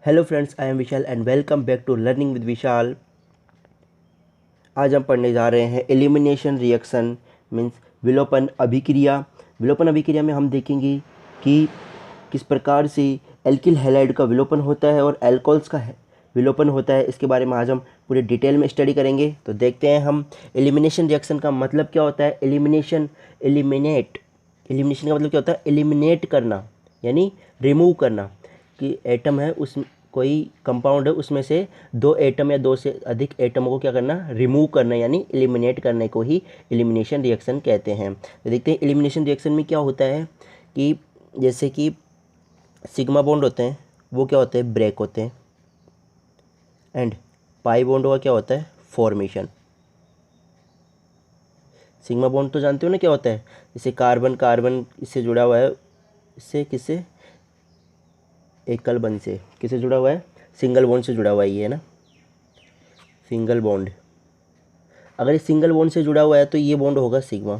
Hello friends, I am Vishal and welcome back to learning with Vishal. आज हम पढ़ने जा रहे हैं एलिमिनेशन रिएक्शन मीन्स विलोपन अभिक्रिया। विलोपन अभिक्रिया में हम देखेंगे कि किस प्रकार से एल्किल हैलाइड का विलोपन होता है और एल्कोहल्स का विलोपन होता है। इसके बारे में आज हम पूरे डिटेल में स्टडी करेंगे। तो देखते हैं हम एलिमिनेशन रिएक्शन का मतलब क्या होता है। एलिमिनेशन का मतलब क्या होता है? एलिमिनेट करना यानी रिमूव करना। कि एटम है, उस कोई कंपाउंड है, उसमें से दो एटम या दो से अधिक एटमों को क्या करना? रिमूव करना यानी एलिमिनेट करने को ही एलिमिनेशन रिएक्शन कहते हैं। तो देखते हैं एलिमिनेशन रिएक्शन में क्या होता है कि जैसे कि सिग्मा बॉन्ड होते हैं वो क्या होते हैं? ब्रेक होते हैं। एंड पाई बॉन्ड का क्या होता है? फॉर्मेशन। सिग्मा बॉन्ड तो जानते हो ना क्या होता है? जैसे कार्बन कार्बन इससे जुड़ा हुआ है, इससे किससे? एकल बंध से। किससे जुड़ा हुआ है? सिंगल बॉन्ड से जुड़ा हुआ है, ये है ना सिंगल बॉन्ड। अगर ये सिंगल बॉन्ड से जुड़ा हुआ है तो ये बॉन्ड होगा sigma.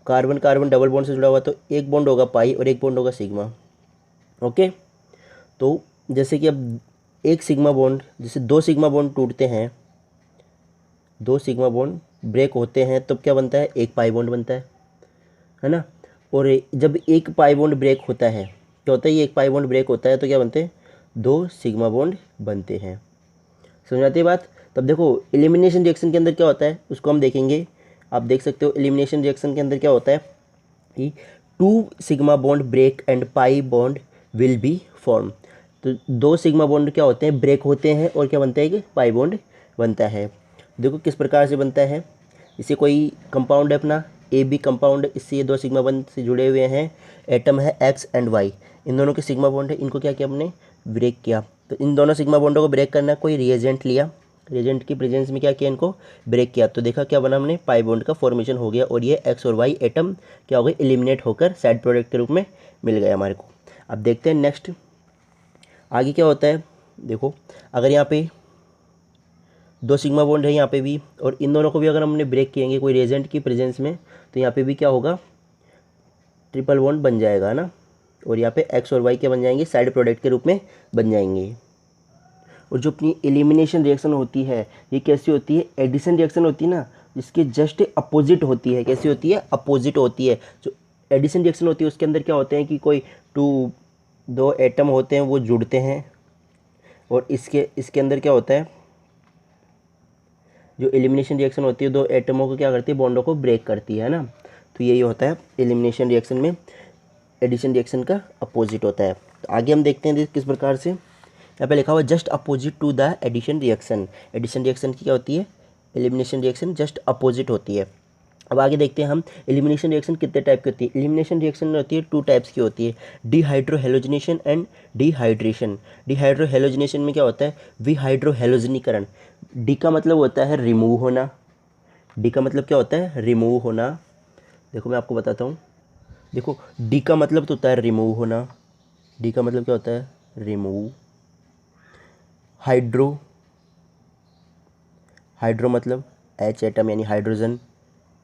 Carbon carbon double bond से जुड़ा हुआ है तो एक बॉन्ड होगा पाई और एक बॉन्ड होगा सिग्मा। ओके, तो जैसे कि अब एक सिग्मा बॉन्ड, जैसे दो सिग्मा बॉन्ड टूटते हैं, दो सिग्मा बॉन्ड ब्रेक होते हैं, तब क्या बनता है? एक पाई बॉन्ड बनता है ना। और जब एक पाई बॉन्ड ब्रेक होता है, क्या होता है? ये एक पाई बॉन्ड ब्रेक होता है तो क्या बनते हैं? दो सिग्मा बॉन्ड बनते हैं। समझ आती है बात? तब देखो एलिमिनेशन रिएक्शन के अंदर क्या होता है उसको हम देखेंगे। आप देख सकते हो एलिमिनेशन रिएक्शन के अंदर क्या होता है कि two sigma bond break and pi bond will be form. तो दो सिग्मा बॉन्ड क्या होते हैं? ब्रेक होते हैं और क्या बनता है? कि पाई बॉन्ड बनता है। देखो किस प्रकार से बनता है। इसे कोई कंपाउंड है अपना ए बी कंपाउंड, इससे ये दो सिग्मा बॉन्ड से जुड़े हुए हैं। एटम है एक्स एंड वाई, इन दोनों के सिग्मा बॉन्ड है, इनको क्या किया हमने? ब्रेक किया। तो इन दोनों सिग्मा बॉन्डों को ब्रेक करना, कोई रिएजेंट लिया, रिएजेंट की प्रेजेंस में क्या किया? इनको ब्रेक किया। तो देखा क्या बना? हमने पाई बॉन्ड का फॉर्मेशन हो गया और ये एक्स और वाई एटम क्या हो गए? एलिमिनेट होकर साइड प्रोडक्ट के रूप में मिल गया हमारे को। अब देखते हैं नेक्स्ट आगे क्या होता है। देखो अगर यहाँ पे दो सिग्मा बॉन्ड है यहाँ पे भी, और इन दोनों को भी अगर हमने ब्रेक किएंगे कोई रिएजेंट की प्रेजेंस में, तो यहाँ पे भी क्या होगा? ट्रिपल बॉन्ड बन जाएगा ना। और यहाँ पे एक्स और वाई क्या बन जाएंगे? साइड प्रोडक्ट के रूप में बन जाएंगे। और जो अपनी एलिमिनेशन रिएक्शन होती है ये कैसी होती है? एडिशन रिएक्शन होती है ना, जिसके जस्ट अपोजिट होती है। कैसी होती है? अपोजिट होती है। जो एडिशन रिएक्शन होती है उसके अंदर क्या होते हैं कि कोई दो एटम होते हैं वो जुड़ते हैं, और इसके इसके अंदर क्या होता है? जो एलिमिनेशन रिएक्शन होती है दो एटमों को क्या करती है? बॉन्डों को ब्रेक करती है ना। तो यही होता है एलिमिनेशन रिएक्शन में। एडिशन रिएक्शन का अपोजिट होता है। तो आगे हम देखते हैं किस प्रकार से। यहाँ पे लिखा हुआ just opposite to the addition reaction. Addition reaction की क्या होती है? एलिमिनेशन रिएक्शन जस्ट अपोजिट होती है। अब आगे देखते हैं हम एलिमिनेशन रिएक्शन कितने टाइप की होती है। एलिमिनेशन रिएक्शन में होती है टू टाइप्स की होती है, डिहाइड्रोहेलोजिनेशन एंड डिहाइड्रेशन। डिहाइड्रोहेलोजिनेशन में क्या होता है? विहाइड्रोहेलोजनीकरण। डी का मतलब होता है रिमूव होना। डी का मतलब क्या होता है? रिमूव होना। देखो मैं आपको बताता हूँ। देखो डी का मतलब तो होता है रिमूव होना। डी का मतलब क्या होता है? रिमूव। हाइड्रो, हाइड्रो मतलब एच एटम यानी हाइड्रोजन।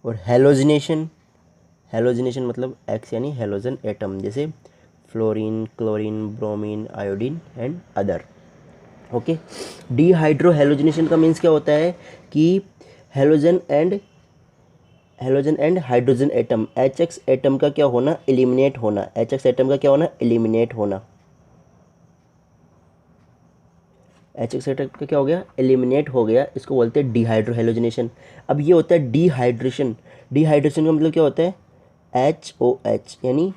और हेलोजिनेशन, हेलोजिनेशन मतलब एक्स यानी हेलोजन एटम, जैसे fluorine chlorine bromine iodine and other. Okay, dehydro halogenation का मीन्स क्या होता है कि halogen and hydrogen atom, H x atom का क्या होना? एलिमिनेट होना। एच एक्स एटम का क्या होना? एलिमिनेट होना। एच एक्स एटम का क्या हो गया? एलिमिनेट हो गया। इसको बोलते हैं डिहाइड्रो हेलोजिनेशन। अब ये होता है डिहाइड्रेशन। डिहाइड्रेशन का मतलब क्या होता है? एच ओ एच यानी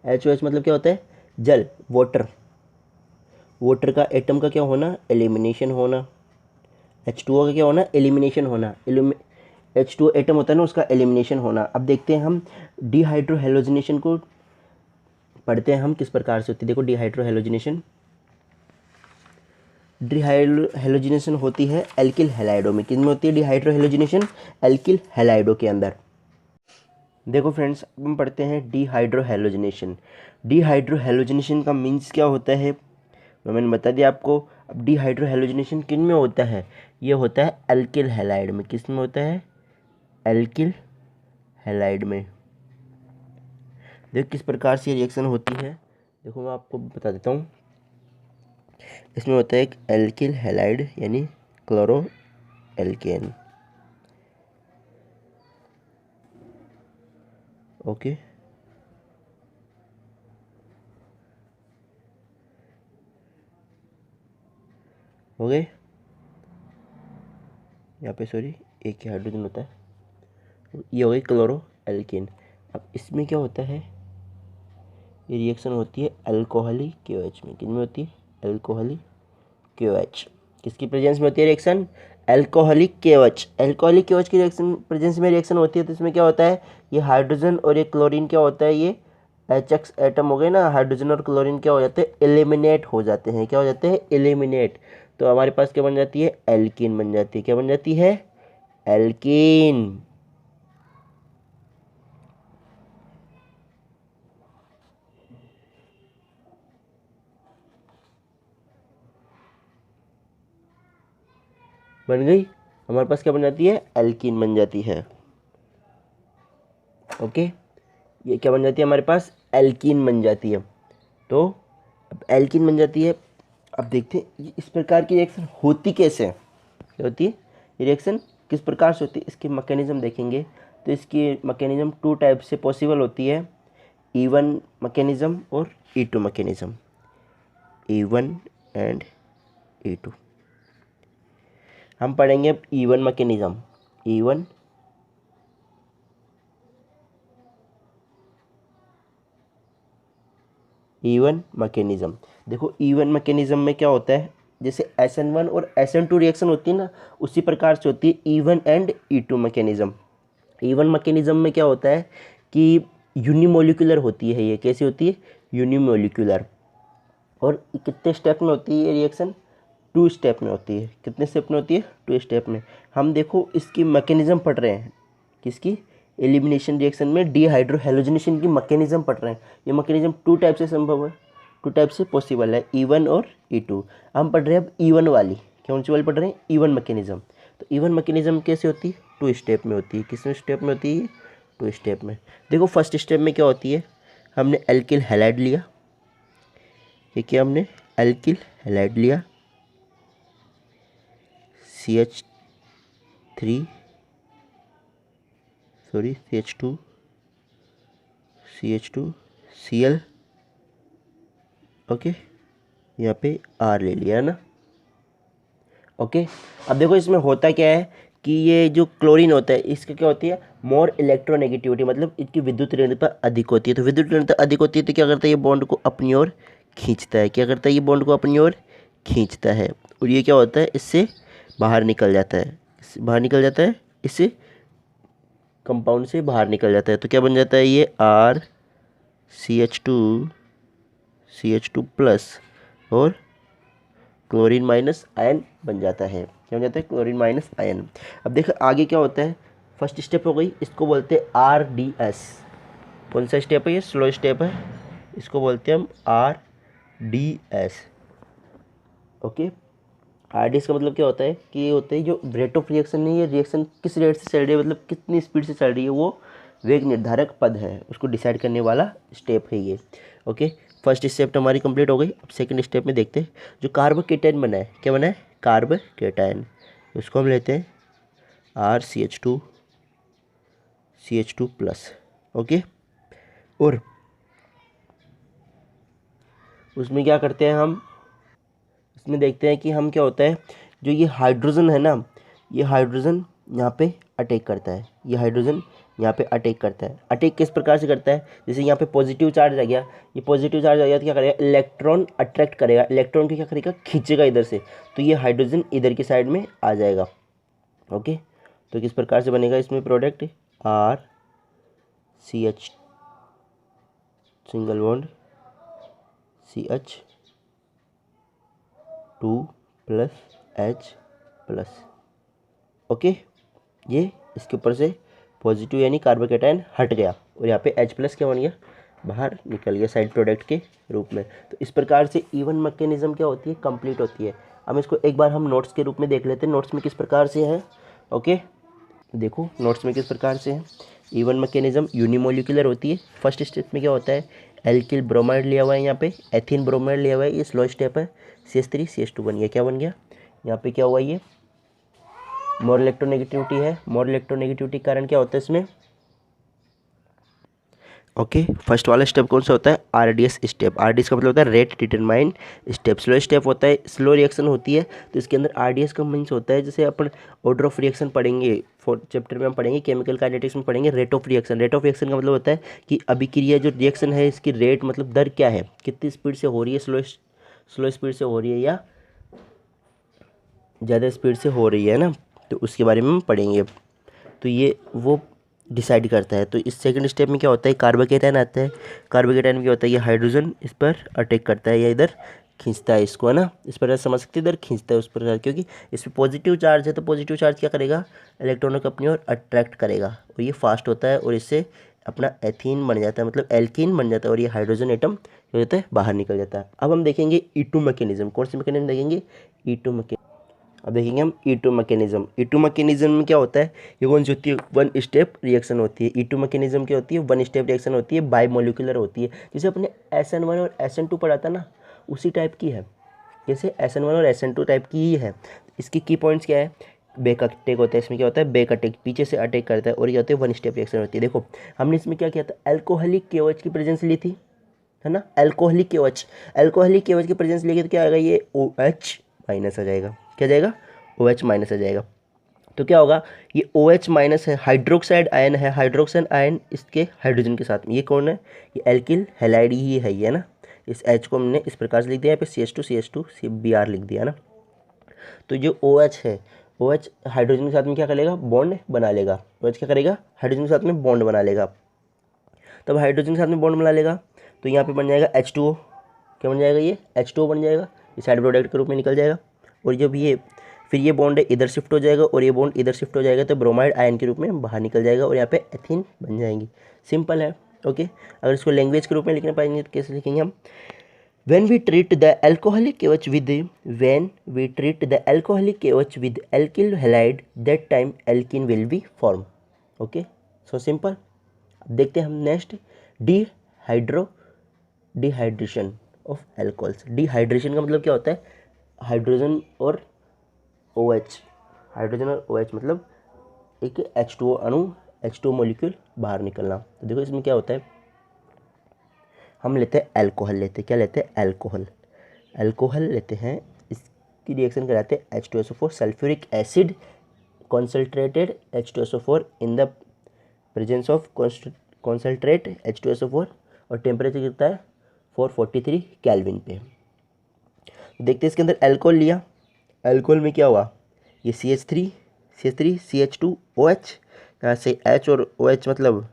एच ओ एच मतलब क्या होता है? जल, वाटर। वाटर का एटम का क्या होना? एलिमिनेशन होना। एच टू ओ का क्या होना? एलिमिनेशन होना। एच टू एटम होता है ना, उसका एलिमिनेशन होना। अब देखते हैं हम डिहाइड्रो हेलोजिनेशन को पढ़ते हैं हम किस प्रकार से होती है। देखो डिहाइड्रो हेलोजिनेशन, डिहाइड्रोहेलोजिनेशन होती है एल्किल हैलाइडो में। किन में होती है डिहाइड्रो हेलोजिनेशन? एल्किल हैलाइडो के अंदर। देखो फ्रेंड्स, अब हम पढ़ते हैं डिहाइड्रो हेलोजिनेशन। डिहाइड्रो हेलोजिनेशन का मीन्स क्या होता है मैंने बता दिया आपको। अब डिहाइड्रो हेलोजिनेशन किन में होता है? ये होता है एल्किल हैलाइड में। किस में होता है? एल्किल हैलाइड में। देखो किस प्रकार से रिएक्शन होती है। देखो मैं आपको बता देता हूँ। इसमें होता है एक एल्किल हैलाइड यानी क्लोरो एल्केन। ओके, हो गए। यहाँ पे सॉरी एक ही हाइड्रोजन होता है, ये हो गई क्लोरो एल्केन। अब इसमें क्या होता है, ये रिएक्शन होती है अल्कोहलिक KOH में। किन में होती है, अल्कोहलिक KOH। किसकी प्रेजेंस में होती है reaction, alcoholic KOH। Alcoholic KOH की रिएक्शन प्रेजेंस में रिएक्शन होती है, तो इसमें क्या होता है, ये हाइड्रोजन और ये क्लोरीन क्या होता है, ये HX एटम हो गए ना, हाइड्रोजन और क्लोरीन क्या हो जाते हैं, एलिमिनेट हो जाते हैं। क्या हो जाते हैं, एलिमिनेट। तो हमारे पास क्या बन जाती है, एल्कीन बन जाती है। क्या बन जाती है, एल्कीन। बन गई, हमारे पास क्या बन जाती है, एल्कीन बन जाती है। ओके, ये क्या बन जाती है हमारे पास, एल्कीन बन जाती है। तो अब एल्कीन बन जाती है। अब देखते हैं ये इस प्रकार की रिएक्शन होती कैसे है, क्या होती है ये रिएक्शन, किस प्रकार से होती है, इसके मैकेनिज्म देखेंगे। तो इसकी मैकेनिज्म टू टाइप से पॉसिबल होती है, E1 मैकेनिज्म और E2 mechanism. E1 and E2 हम पढ़ेंगे अब। E1 mechanism, E1 mechanism. देखो E1 मैकेनिज्म में क्या होता है, जैसे SN1 और SN2 रिएक्शन होती है ना, उसी प्रकार से होती है E1 and E2 mechanism. E1 mechanism में क्या होता है कि यूनिमोलिकुलर होती है। ये कैसी होती है, यूनिमोलिकुलर। और कितने स्टेप में होती है ये रिएक्शन, 2 स्टेप में होती है। कितने स्टेप में होती है, 2 स्टेप में। हम देखो इसकी मैकेनिज्म पढ़ रहे हैं, किसकी, एलिमिनेशन रिएक्शन में डीहाइड्रोहेलोजनेशन की मैकेनिज्म पढ़ रहे हैं। ये मैकेनिज्म 2 टाइप से संभव है, 2 टाइप से पॉसिबल है, E1 और E2। हम पढ़ रहे हैं अब E1 वाली। कौन सी वाली पढ़ रहे हैं, E1 मैकेनिज्म। तो E1 मैकेनिज्म कैसे होती है, 2 स्टेप में होती है। किस स्टेप में होती है, 2 स्टेप में। देखो फर्स्ट स्टेप में क्या होती है, हमने एल्किल हैलाइड लिया। ये क्या, हमने एल्किल हैलाइड लिया, CH3 sorry CH2 Cl। Okay, यहाँ पे R ले लिया है ना। ओके, अब देखो इसमें होता क्या है कि ये जो क्लोरीन होता है इसकी क्या होती है, मोर इलेक्ट्रोनेगेटिविटी, मतलब इसकी विद्युत ऋणता अधिक होती है। तो विद्युत ऋणता अधिक होती है तो क्या करता है, ये बॉन्ड को अपनी ओर खींचता है। क्या करता है, ये बॉन्ड को अपनी ओर खींचता है, और ये क्या होता है, इससे बाहर निकल जाता है। बाहर निकल जाता है, इससे कंपाउंड से बाहर निकल जाता है। तो क्या बन जाता है, ये CH2 प्लस और क्लोरीन माइनस आयन बन जाता है। क्या बन जाता है, क्लोरीन माइनस आयन। अब देखो आगे क्या होता है, फर्स्ट स्टेप हो गई, इसको बोलते हैं RDS। कौन सा स्टेप है, ये स्लो स्टेप है, इसको बोलते हैं हम RDS। ओके, RDS का मतलब क्या होता है कि ये होता है जो रेट ऑफ रिएक्शन है, ये रिएक्शन किस रेट से चल रही है, मतलब कितनी स्पीड से चल रही है, वो वेग निर्धारक पद है, उसको डिसाइड करने वाला स्टेप है ये। ओके, फर्स्ट स्टेप तो हमारी कंप्लीट हो गई। अब सेकंड स्टेप में देखते हैं जो कार्बोकेटायन बना है। क्या बना है, कार्बोकेटायन। उसको हम लेते हैं RCH2 प्लस। ओके, और उसमें क्या करते हैं हम, इसमें देखते हैं कि हम क्या होता है, जो ये हाइड्रोजन है ना, ये हाइड्रोजन यहाँ पे अटैक करता है। ये हाइड्रोजन यहाँ पे अटैक करता है। अटैक किस प्रकार से करता है, जैसे यहाँ पे पॉजिटिव चार्ज आ गया, ये पॉजिटिव चार्ज आ गया तो क्या करेगा, इलेक्ट्रॉन अट्रैक्ट करेगा, इलेक्ट्रॉन को क्या करेगा, खींचेगा इधर से, तो ये हाइड्रोजन इधर की साइड में आ जाएगा। ओके, तो किस प्रकार से बनेगा इसमें product, RCH single bond CH2 plus H plus. Okay, ये इसके ऊपर से पॉजिटिव यानी कार्बोकेटायन हट गया, और यहाँ पे H प्लस क्या बन गया, बाहर निकल गया साइड प्रोडक्ट के रूप में। तो इस प्रकार से E1 मैकेनिज्म क्या होती है, कंप्लीट होती है। अब इसको एक बार हम नोट्स के रूप में देख लेते हैं, नोट्स में किस प्रकार से है। ओके, देखो नोट्स में किस प्रकार से है। E1 मैकेनिज्म यूनिमोलिकुलर होती है। फर्स्ट स्टेप में क्या होता है, एल्किल ब्रोमाइड लिया हुआ है, यहाँ पे एथिन ब्रोमाइड लिया हुआ है, ये स्लो स्टेप है, CH3 CH2 बन गया। क्या बन गया यहाँ पे, क्या हुआ, ये मोर इलेक्ट्रोनेगेटिविटी है। मोर इलेक्ट्रोनेगेटिविटी के कारण क्या होता है इसमें, ओके फर्स्ट वाला स्टेप कौन सा होता है, RDS स्टेप। RDS का मतलब होता है rate determine step. Slow step होता है, स्लो रिएक्शन होती है, तो इसके अंदर RDS का मीन्स होता है, जैसे अपन ऑर्डर ऑफ रिएक्शन पढ़ेंगे 4th चैप्टर में हम पढ़ेंगे, केमिकल काइनेटिक्स में पढ़ेंगे rate of reaction. Rate of reaction का मतलब होता है कि अभिक्रिया जो रिएक्शन है इसकी रेट मतलब दर क्या है, कितनी स्पीड से हो रही है, स्लो स्पीड से हो रही है या ज़्यादा स्पीड से हो रही है ना, तो उसके बारे में हम पढ़ेंगे। तो ये वो डिसाइड करता है। तो इस सेकंड स्टेप में क्या होता है, कार्बोकेटायन आता है। कार्बोकेटायन में क्या होता है, ये हाइड्रोजन इस पर अटैक करता है या इधर खींचता है इसको, है ना, इस पर समझ सकते हैं, इधर खींचता है उस पर, क्योंकि इस पर पॉजिटिव चार्ज है, तो पॉजिटिव चार्ज क्या करेगा, इलेक्ट्रॉनों को अपनी ओर अट्रैक्ट करेगा और ये फास्ट होता है और इससे अपना एथीन बन जाता है, मतलब एल्कीन बन जाता है और ये हाइड्रोजन एटम जो होता है बाहर निकल जाता है। अब हम देखेंगे E2 मैकेनिज्म। कौन सी मैकेनिज्म देखेंगे, E2 मैकेनिज्म। अब देखेंगे हम E2 मैकेनिज्म। E2 मैकेनिज्म में क्या होता है, ये कौन सी होती है, वन स्टेप रिएक्शन होती है। E2 मैकेनिज्म क्या होती है, वन स्टेप रिएक्शन होती है, बाई मोलिकुलर होती है। जैसे अपने SN1 और SN2 पढ़ा था ना, उसी टाइप की है, जैसे SN1 और SN2 टाइप की ही है। इसकी की पॉइंट्स क्या है, बैक अटैक होता है, इसमें क्या होता है, बैक अटैक, पीछे से अटैक करता है, और ये होते हैं वन स्टेप रिएक्शन होती है। देखो हमने इसमें क्या किया था, अल्कोहलिक KOH की प्रेजेंस ली थी, है ना, अल्कोहलिक KOH। अल्कोहलिक KOH की प्रेजेंस लेगी तो क्या आएगा, ये OH माइनस आ जाएगा। क्या जाएगा, OH माइनस आ जाएगा। तो क्या होगा, ये OH माइनस है, हाइड्रोक्साइड आयन है, हाइड्रोक्साइड आयन इसके हाइड्रोजन के साथ में, ये कौन है, ये एल्किल हैलाइड ही है ये ना। इस H को हमने इस प्रकार से लिख दिया, यहाँ पे CH2 Br लिख दिया ना। तो जो OH है, OH हाइड्रोजन के साथ में क्या करेगा, बॉन्ड बना लेगा। OH क्या करेगा, हाइड्रोजन के साथ में बॉन्ड बना लेगा। तब हाइड्रोजन के साथ में बॉन्ड बना लेगा तो यहाँ पे बन जाएगा H2O। क्या बन जाएगा, ये H2O बन जाएगा, ये साइड प्रोडक्ट के रूप में निकल जाएगा। और जब ये फिर ये बॉन्ड इधर शिफ्ट हो जाएगा और ये बॉन्ड इधर शिफ्ट हो जाएगा, तो ब्रोमाइड आयन के रूप में बाहर निकल जाएगा और यहाँ पे एथीन बन जाएंगी। सिंपल है, ओके। अगर इसको लैंग्वेज के रूप में लिखना पाएंगे तो कैसे लिखेंगे हम, when we treat the alcoholic KOH with alkyl halide, that time alkene will be formed। Okay, so simple. अब देखते हैं हम next, dehydration of alcohols. Dehydration का मतलब क्या होता है, हाइड्रोजन और OH, हाइड्रोजन और OH मतलब एक H2O अणु, H2O मॉलिक्यूल बाहर निकलना। तो देखो इसमें क्या होता है, हम लेते हैं अल्कोहल, लेते हैं क्या, लेते हैं अल्कोहल, अल्कोहल लेते हैं, इसकी रिएक्शन कराते हैं H2SO4 sulphuric acid concentrated H2SO4 in the presence of concentrate H2SO4 और टेम्परेचर कितना है 443 केल्विन पे। देखते हैं इसके अंदर अल्कोहल लिया, अल्कोहल में क्या हुआ, ये CH3 CH2 OH, यहाँ से H और OH मतलब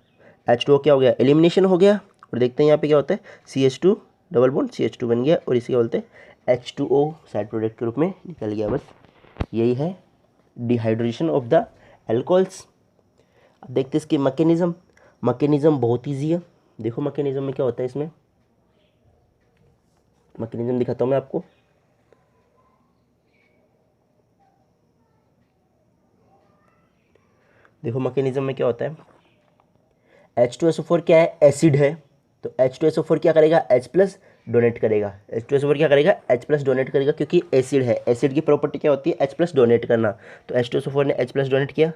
H2O क्या हो गया, एलिमिनेशन हो गया। और देखते हैं यहाँ पे क्या होता है, CH2 डबल बॉन्ड CH2 बन गया और इसे क्या बोलते हैं H2O साइड प्रोडक्ट के रूप में निकल गया। बस यही है डिहाइड्रेशन ऑफ द अल्कोहल्स। अब देखते हैं इसकी मैकेनिज्म। मैकेनिज्म बहुत ईजी है, देखो मैकेनिज्म में क्या होता है, इसमें मैकेनिज्म दिखाता हूँ मैं आपको। देखो मैकेनिज्म में क्या होता है, H2SO4 क्या है, एसिड है, तो H2SO4 क्या करेगा, H+ डोनेट करेगा। H2SO4 क्या करेगा, H+ डोनेट करेगा, क्योंकि एसिड है, एसिड की प्रॉपर्टी क्या होती है, H+ डोनेट करना। तो H2SO4 ने H+ डोनेट किया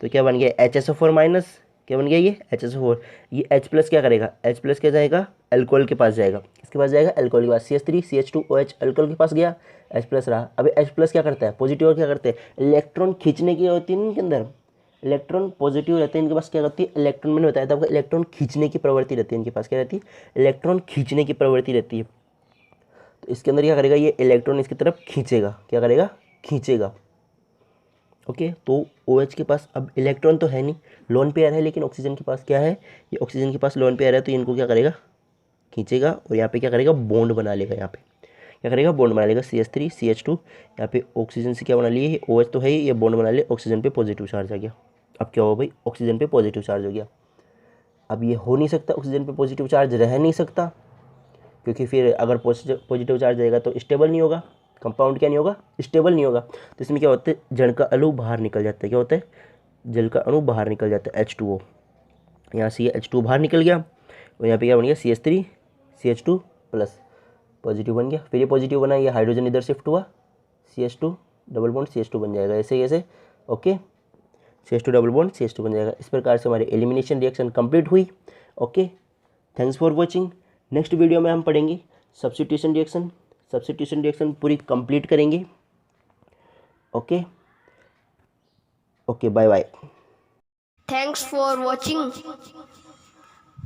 तो क्या बन गया, HSO4 माइनस, क्या बन गया ये HSO4। ये H+ क्या करेगा, H+ क्या जाएगा, अल्कोहल के पास जाएगा, किसके पास जाएगा, अल्कोहल के पास। CH3 CH2 OH अल्कोहल के पास गया, H+ रहा। अभी H+ क्या करता है, पॉजिटिव और क्या करते हैं, इलेक्ट्रॉन खींचने की होती है इनके अंदर, इलेक्ट्रॉन पॉजिटिव रहते हैं इनके पास, क्या होती है, इलेक्ट्रॉन, मैंने बताया था आपको, इलेक्ट्रॉन खींचने की प्रवृत्ति रहती है इनके पास, क्या रहती है, इलेक्ट्रॉन खींचने की प्रवृत्ति रहती है। तो इसके अंदर क्या करेगा, ये इलेक्ट्रॉन इसकी तरफ खींचेगा, क्या करेगा, खींचेगा। ओके, तो OH के पास अब इलेक्ट्रॉन तो है नहीं, लोन पेयर है, लेकिन ऑक्सीजन के पास क्या है, ये ऑक्सीजन के पास लोन पेयर है, तो इनको क्या करेगा, खींचेगा और यहाँ पे क्या करेगा, बॉन्ड बना लेगा। यहाँ पे क्या करेगा, बॉन्ड बना लेगा, CH3 CH2, यहाँ पे ऑक्सीजन से क्या बना लिए, OH तो है ही, ये बॉन्ड बना ले, ऑक्सीजन पे पॉजिटिव चार्ज आ गया। अब क्या हो भाई, ऑक्सीजन पे पॉजिटिव चार्ज हो गया। अब ये हो नहीं सकता, ऑक्सीजन पे पॉजिटिव चार्ज रह नहीं सकता, क्योंकि फिर अगर पॉजिटिव चार्ज रहेगा तो स्टेबल नहीं होगा, कंपाउंड क्या नहीं होगा, स्टेबल नहीं होगा। तो इसमें क्या होता है, जल का अणु बाहर निकल जाता है, क्या होता है, जल का अणु बाहर निकल जाता है, H2O। यहाँ से ये H2O बाहर निकल गया और यहाँ पे क्या बन गया, CH3 CH2 प्लस, पॉजिटिव बन गया। फिर ये पॉजिटिव बना, ये हाइड्रोजन इधर शिफ्ट हुआ, CH2 डबल बॉन्ड CH2 बन जाएगा, ऐसे कैसे, okay, CH2 double bond CH2 बन जाएगा। इस प्रकार से हमारी एलिमिनेशन रिएक्शन कंप्लीट हुई। Okay, thanks for watching. Next video में हम पढ़ेंगे सब्स्टिट्यूशन रिएक्शन। सब्स्टिट्यूशन रिएक्शन पूरी कंप्लीट करेंगे। Okay okay, bye bye. Thanks for watching.